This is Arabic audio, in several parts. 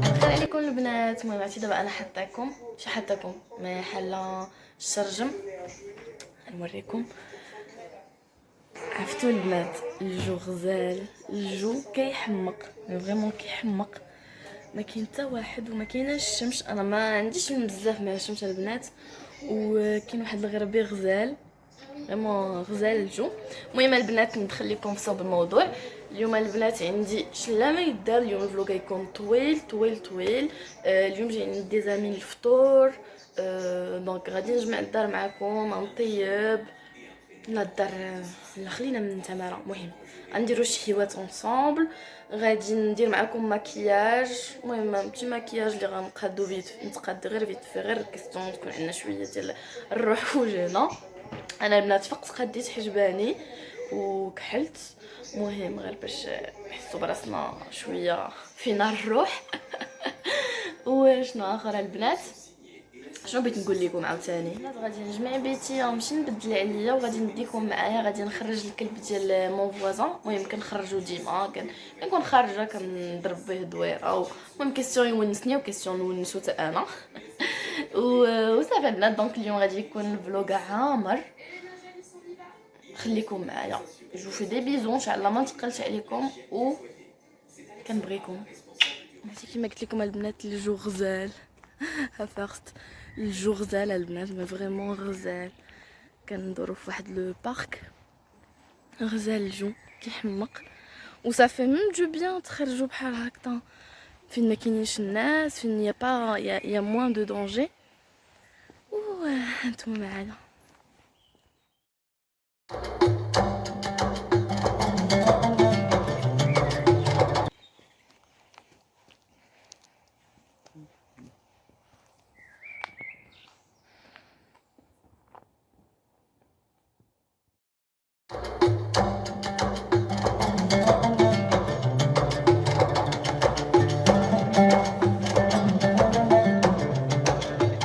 الخير عليكم البنات. المهم عرفتي دابا انا حطاكم ما حله الشرجم. نوريكم. عرفتوا البنات الجو غزال، الجو كيحمق فريمون كيحمق، ما كاين حتى واحد وما كايناش الشمس. انا ما عنديش بزاف مع الشمس البنات، وكاين واحد الغربي غزال فريمون غزال الجو. المهم البنات ندخل لكم في صلب الموضوع. اليوم البنات عندي شلا ما يدار. اليوم الفلوق غيكون طويل. اليوم جايين دي زامين الفطور. دونك غادي نجمع الدار معكم، نطيب لا الدار. لا خلينا من تماره. المهم غنديرو شهيوات اونصومبل، غادي ندير معكم مكياج. المهم بتي مكياج اللي غنقادو نتقاد غير في غير كيستون تكون عندنا شويه ديال الروح في وجهنا. انا البنات فقت قديت حجباني وكحلت، مهم غير باش نحسوا براسنا شويه فينا الروح. وشنو اخر البنات، شنو بغيت نقول لكم عاوتاني، غادي نجمع بيتي غنمشي نبدل عليا وغادي نديكم معايا. غادي نخرج الكلب ديال مون فوازون. المهم كنخرجو ديما كنكون خارجه كنضرب به دويره. المهم كيسيون يونسني وكيسيون نونسو حتى انا. وصافي البنات. دونك اليوم غادي يكون فلوغ عامر، خليكم معايا. جو في دي بيزون ان شاء الله ما نتقلش عليكم و كنبغيكم. ماشي كيما قلت لكم البنات الجو غزال. فاخت الجو غزال البنات، ما فريمون غزال. كندورو في واحد لو بارك غزال الجو كيحمق، وصافي ميم جو بيان تخرجوا بحال هكا فين ما كاينينش الناس، فين يا با يا موان دو دونجي. و هانتوما معايا.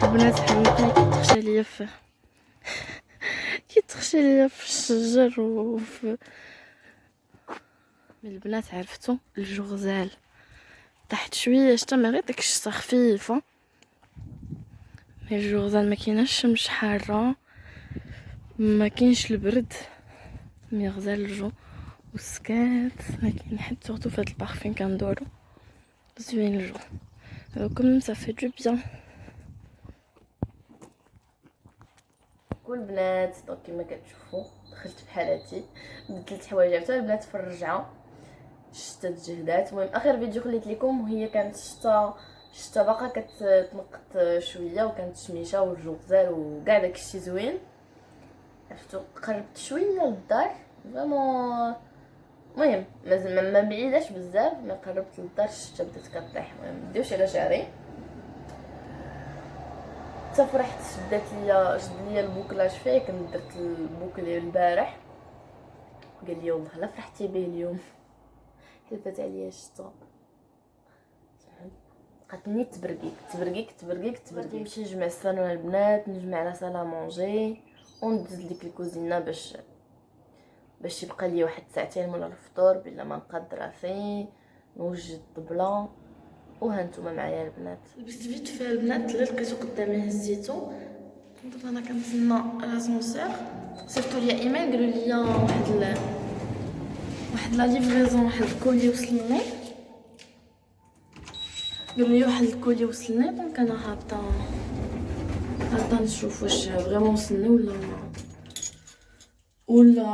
البنات حمقني كيتخشى ليا في الشجر وفي من البنات. عرفتو الجو غزال، تحت شويه شتا ما غير داك الشتا خفيفه. مي الجو غزال، ما كايناش الشمس حاره، ما كاينش البرد، مي غزال الجو وسكات. ما كاين حتى سورتو في هاد البارك فين كندورو زوين الجو. كوم سا في دو بيان. كل بنات دونك كما كتشوفوا دخلت بحالاتي، بدلت حوايجي حتى البنات في الرجعه. الشتا تجهدات. المهم اخر فيديو خليت لكم وهي كانت الشتا باقا كتنقط شويه وكانت شميشه والجو غزال وكاع داكشي زوين. عرفتو قربت شويه للدار فريمون. المهم مازال ما بعيداش بزاف، ما قربت للدار الشتا بدات كطيح. المهم مديوش على شعري حتى فرحت. شد ليا البوكلاج فيه، كنت درت البوك ديال البارح. قال لي والله لا فرحتي به اليوم. حلفت عليا الشتا. بقاتني تبرقيك. نمشي نجمع الصالون البنات، نجمع لا سالا مونجي وندز لديك الكوزينه باش يبقى لي واحد ساعتين مولا الفطور بلا ما نقاد راسي نوجد الطبله. وهانتوما معايا البنات. لبست فيت في البنات اللي لقيتو قدامي هزيتو. دابا انا كنتسنى لاسانسير. صيفطوا لي ايميل قالوا لي واحد لا ليفريزون، واحد الكولي وصلني. قالوا لي واحد الكولي وصلني. دونك انا هابطه نشوف واش فريمون وصلني ولا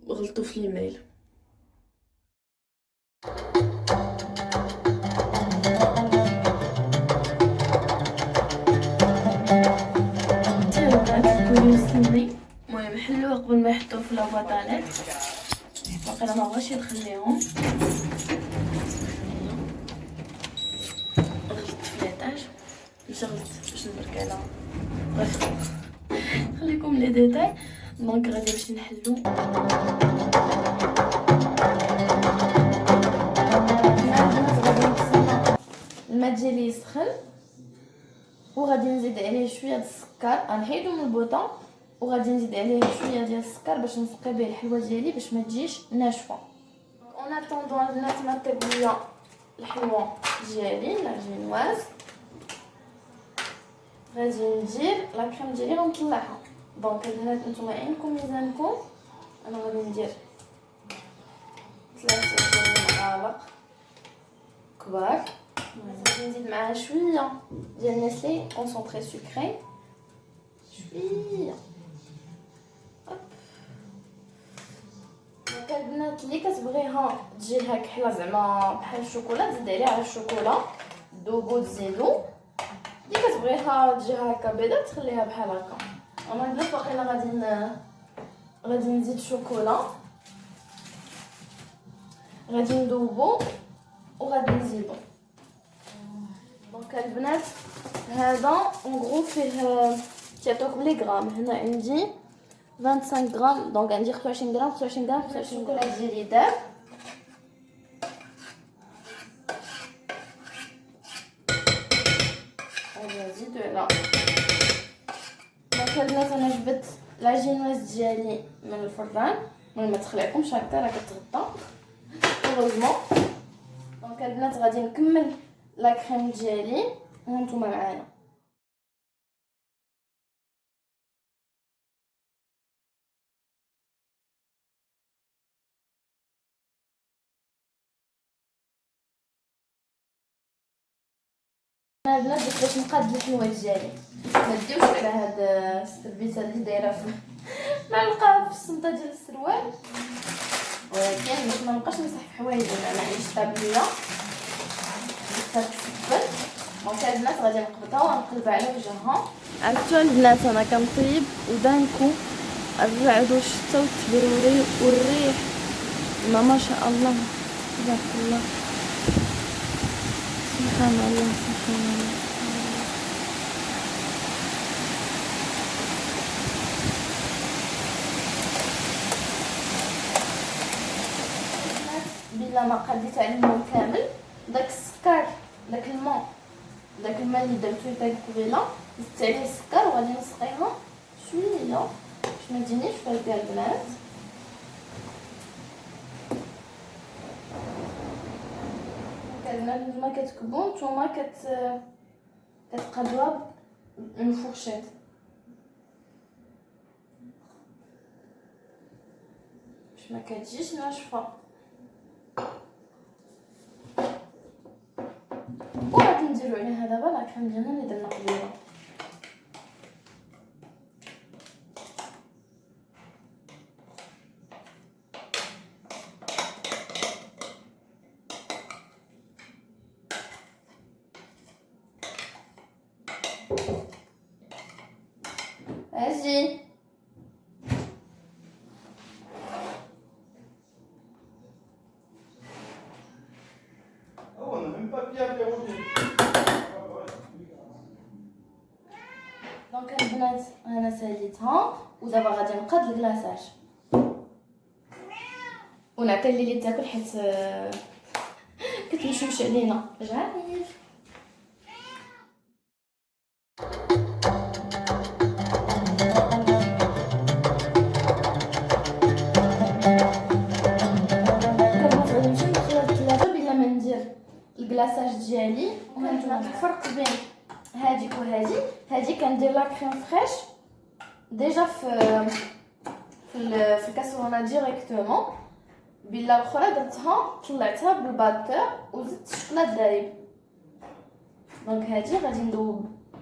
غلطوا في الايميل. المهم حلوه قبل ما يحطوه في لافاطاليت. باقي ما بغاش يدخل ليهم. غلطت في ليطاج، غلطت باش نبرك على خليكم لي ديتاي. دونك غادي نمشي نحلو. الماء ديالي يسخن وغادي نزيد عليه شويه د السكر. غنحيدو من البوطون وغادي نزيد عليه شويه ديال السكر باش نسقي به الحلوه ديالي باش ما تجيش ناشفه. اون اتوندون البنات ما طيب ليا الحلوه ديالي لا جينواز، غادي ندير لا كريم ديالي غنطلعها. دونك البنات نتوما عينكم ميزانكم، انا غادي ندير 3 معالق كبار. غادي نزيد معاها شويه ديال نسلي كونسونطري سكري، شويه البنات اللي كتبغيها تجي هكا كحله زعما بحال الشوكولا تزيد عليها الشوكولا دوبو تزيدو، اللي كتبغيها تجي هكا بيضه تخليها بحال هكا. انا البنات باقيلا غادي نزيد شوكولا، غادي ندوبو وغادي نزيدو. دونك البنات هذا اون غرو فيه تيعطوك بلي غرام. هنا عندي 25 غرام، دونك عندي 25 غرام 25 غرام 25 غرام ديالي داب. غادي نزيدو على دونك البنات انا جبت لاجينواز ديالي من الفران، ما تخلعكمش هكا راه كتغطى هوزمون. دونك البنات غادي نكمل لا كريم ديالي وانتوما معانا. البنات باش نقاد الحلوه ديالي ما ديوش على هاد السربيته اللي دايره في معلقه في السنطه ديال السروال، ولكن باش ما نبقاش نمسح في حوايجي انا عندي الطابليه كتسبل. دونك البنات غادي نقبضها ونقلبها على وجهها. عرفتوا البنات انا كنطيب ودانكم الرعد والشتا والتبروري والريح ما شاء الله تبارك الله سبحان الله سبحان الله. بلا ما قديت على الماء كامل، داك السكر داك الماء اللي درتو تاع الكبيله زدت عليه السكر وغادي نسقيها شويه باش ما تجينيش فايقه البنات. البنات نتوما كتكبو نتوما كتقادوها من فورشيط باش ما كتجيش ناشفه. وغادي نديرو عليها دابا لا كريم ديالنا اللي درنا قبيله. اجي دونك البنات انا ساليتها ودابا غادي نقاد الكلاصاج ونعطي اللي تاكل حيت كتمشمش علينا جعانين. الكلاصاج ديالي وهانتوما الفرق بين هذيك وهذه، هذه كندير لا كريم فريش ديجا في الكاسرونه ديريكتومون، بلا الاخرى درتها طلعتها بالباتور وزدت الشكلاط دايب. دونك هذه غادي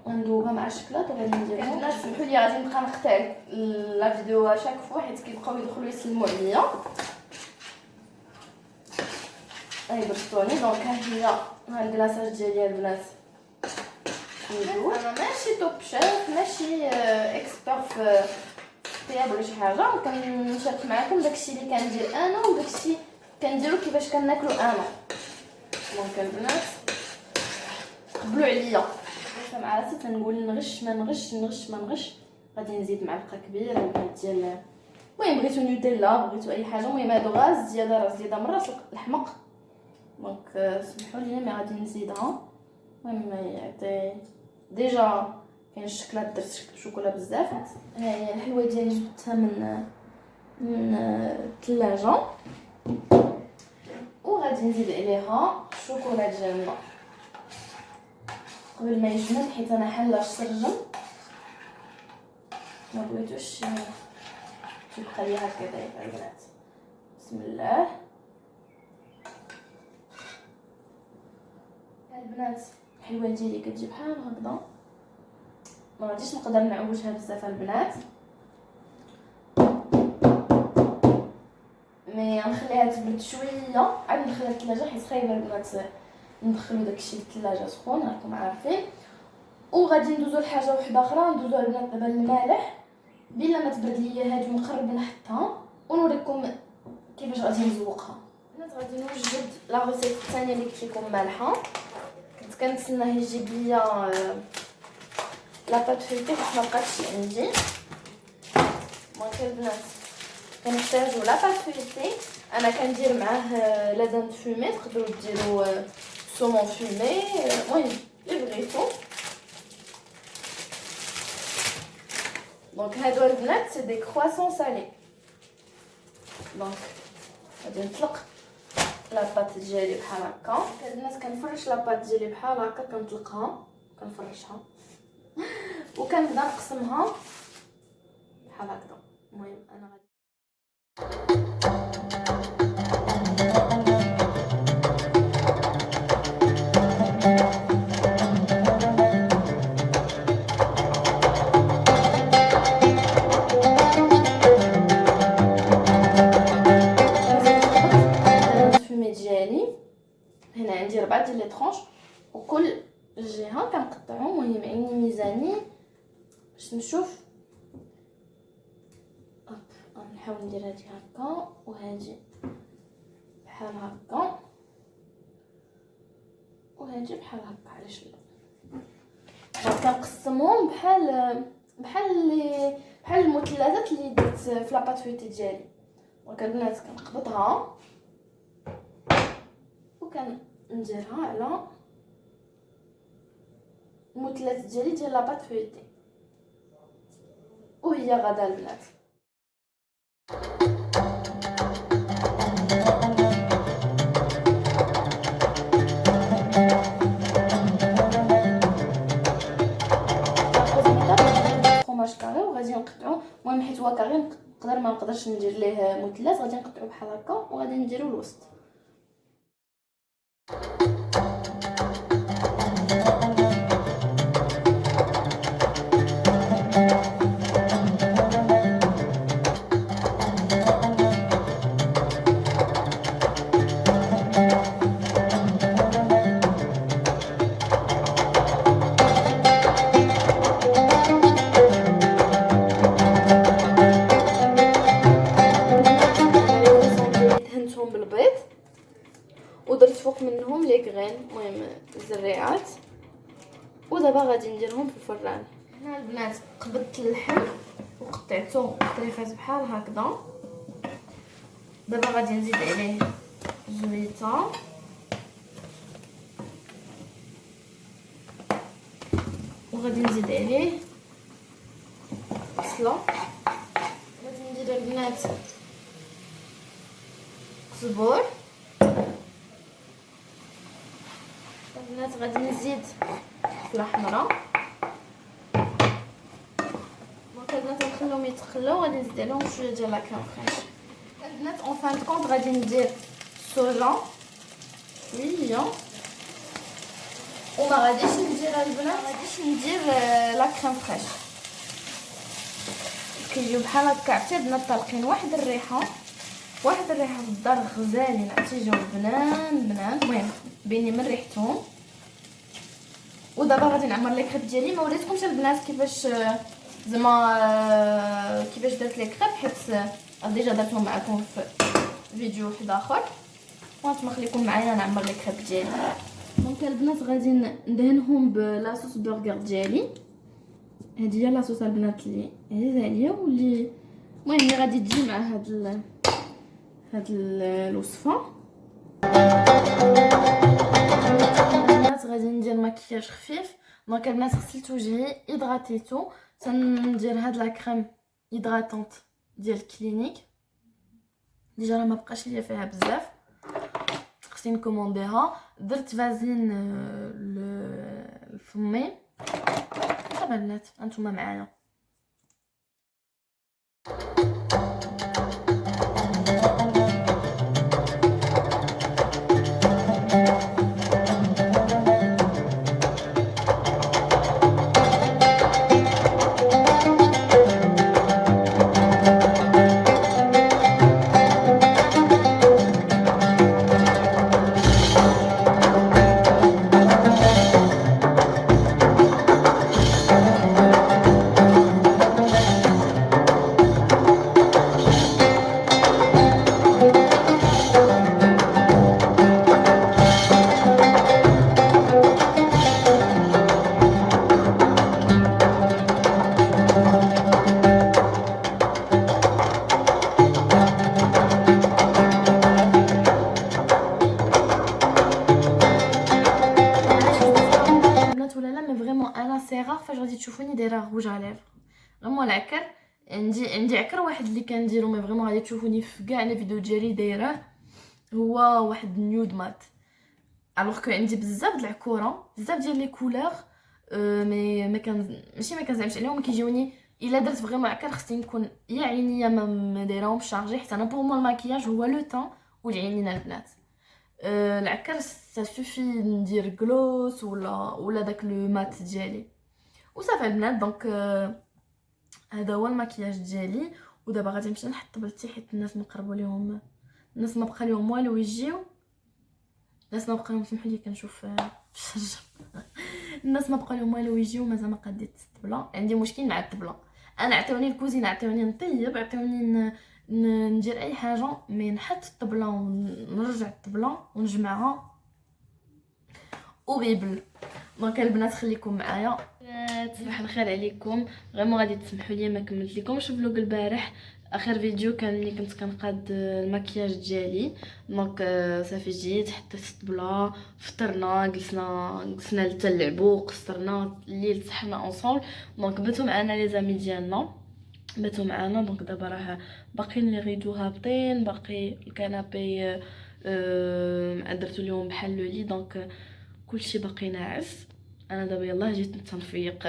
ندوبها مع الشكلاط وغادي نديرها. البنات سمحوا لي غادي نبقى نختار لا فيديو شاك فوا حيت كيبقاو يدخلوا يسلموا عليا. بسطوني. دونك ها الكلاصاج ديالي البنات انا ماشي توب شيف ماشي اكسبير في الطياب ولا شي حاجه، كنشارك معكم داكشي اللي كندير انا وداكشي كنديرو كيفاش كناكلو انا. دونك البنات قبلوا عليا مع راسي تنقول نغش ما نغش نغش ما نغش. غادي نزيد معلقه كبيره ديال المهم بغيتو نوتيلا بغيتو اي حاجه، المهم هادو غاز زياده راه زياده مره الحمق. دونك سمحوا لي مي غادي نزيدها. المهم يعطي ديجا كاين الشكلاط درت شوكولا بزاف. ها هي الحلوه ديالي جبتها من الثلاجه. غادي نزيد عليها الشوكولا ديالنا قبل ما يجمد، حيت انا حله الشرجم ما بغيتوش تبقى لي هكا دايره البنات. بسم الله البنات. الحلوه ديالي كتجي بحال هكذا، ما غاديش نقدر نعوجها بزاف البنات، مي غنخليها تبرد شويه عاد ندخلها للثلاجه، حيت خايبه البنات ندخلو داكشي للثلاجه سخون راكم عارفين. وغادي ندوزو لحاجه وحده اخرى، ندوزو البنات دابا المالح بلا ما تبرد ليا هادي ونقرب نحطها ونوريكم كيفاش غادي نزوقها. البنات غادي نوجد لا ريسيت الثانيه اللي قلت لكم مالحه، كنت كنتسناه يجيب ليا لاباط فيتي حيت ما بقاتش عندي. دونك البنات كنحتاجو لاباط فيتي، انا كندير معاه لا دان فومي، تقدروا ديروا سومون فومي، المهم اللي بغيتو. دونك هادو البنات سي دي كرواسون سالي. دونك غادي نطلق لاباط ديالي بحال هكا. البنات كنفرش لاباط ديالي بحال هكا، كنطلقها كنفرشها وكنبدا نقسمها بحال هكذا. المهم انا غادي الفومي ديالي. هنا عندي 4 ديال لي طرونش وكل جهه كنقطعو. المهم عيني ميزاني باش نشوف. نحاول ندير هادي هكا وهادي بحال هكا وهادي بحال هكا. علاش لا كنقسمهم بحال المثلثات اللي درت في لاباط فويتي ديالي. دونك البنات كنقبضها وكنديرها على المثلث ديالي ديال لاباط فويتي وهي غدا البنات. فرماج كاري وغادي نقطعو. المهم حيت هو كاري نقدر ما نقدرش ندير ليه مثلث، غادي نقطعو بحال هكا وغادي نديرو الوسط. بالبيض ودرت فوق منهم لي غرين، المهم الزريعات، ودابا غادي نديرهم في الفران. هنا البنات قبضت اللحم وقطعته قطريفات بحال هكذا. دابا غادي نزيد عليه زويته وغادي نزيد عليه بصله، غادي ندير البنات زبور. البنات غادي نزيد فلفله حمراء. دونك البنات نخليهم يتخلاو، غادي نزيد عليهم شويه ديال لا كريم فريش. البنات اون فان كونط غادي ندير الصوجا شويه وما غاديش ندير البنات لا كريم فريش. كيجيو بحال هكا عرفتي البنات طالقين واحد الريحه في الدار غزالين، عرفتي جاو بنان. المهم بيني من ريحتهم. ودابا غادي نعمر لي كريب ديالي. ما وريتكمش البنات كيفاش زعما كيفاش درت لي كريب، حيت ديجا درتهم معكم في فيديو واحد اخر، وانتما خليكم معايا نعمر لي كريب ديالي. دونك البنات غادي ندهنهم بلاصوص برغر ديالي. هذه هي لاصوص البنات اللي عزيزه عليا واللي المهم اللي غادي تجي مع هاد الوصفه. البنات غادي ندير مكياج خفيف. دونك البنات غسلت وجهي هيدراتيتو، تندير هاد لا كريم هيدراتونط ديال كلينيك. ديجا راه ما بقاش ليا فيها بزاف، خصني نكومونديها. درت فازين الفمي صافي البنات انتما معايا. ولا لا مي فريمون انا سي رار فاش غادي تشوفوني دايره روج على ليفر فريمون العكر. عندي عكر واحد اللي كنديرو مي فريمون غادي تشوفوني في كاع لي فيديو ديالي دايره هو واحد نيود مات. الوغ كو عندي بزاف د العكوره بزاف ديال لي كولور مي ما كان ماشي ما كنزعمش عليهم كيجيوني الا درت فريمون عكر خصني نكون يا عينيا ما دايراهم شارجي حتى انا بور مو الماكياج هو لو طون والعينين البنات. العكر سافي ندير جلوس ولا داك لو مات ديالي وصافي البنات. دونك هذا هو الماكياج ديالي. ودابا غادي نمشي نحط بلتي حيت الناس ما قربوا ليهم الناس ما بقى لهم والو يجيو الناس ما بقى لهم سمحوا لي كنشوف في الشجر الناس ما بقى لهم والو يجيو مازال ما قديت الطبله. عندي مشكل مع الطبله انا عطيوني الكوزينه عطيوني نطيب عطيوني ندير اي حاجه مي نحط الطبله ونرجع الطبله ونجمعها وبيبل. دونك البنات خليكم معايا. صباح الخير عليكم. فريمون غادي تسمحوا لي ما كملت لكمش فلوق البارح اخر فيديو كان اللي كنت كنقاد المكياج ديالي. دونك صافي جيت حطيت الطبله فطرنا جلسنا نلعبوا قصرنا الليل صحنا اونصول. دونك باتوا معنا لي زامي ديالنا باتوا معنا. دونك دابا راه باقيين لي ريدو هابطين باقي الكنابي درتو ليهم بحال لو لي. دونك كلشي باقي ناعس. انا دابا يلاه جيت تنفيق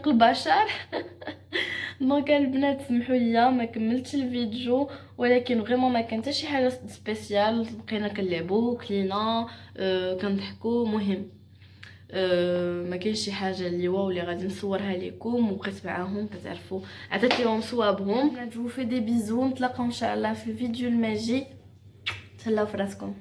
البشر دونك البنات سمحوا لي ما كملتش الفيديو ولكن فريمون ما كان حتى شي حاجه سبيسيال. بقينا كنلعبوا كلينا كنضحكوا مهم ما كاينش شي حاجه اللي واو اللي غادي نصورها لكم. وبقيت معاهم كتعرفوا عطيت لهم صوابهم. جو في دي بيزو نتلاقاو ان شاء الله في الفيديو الماجي. تهلاو في راسكم.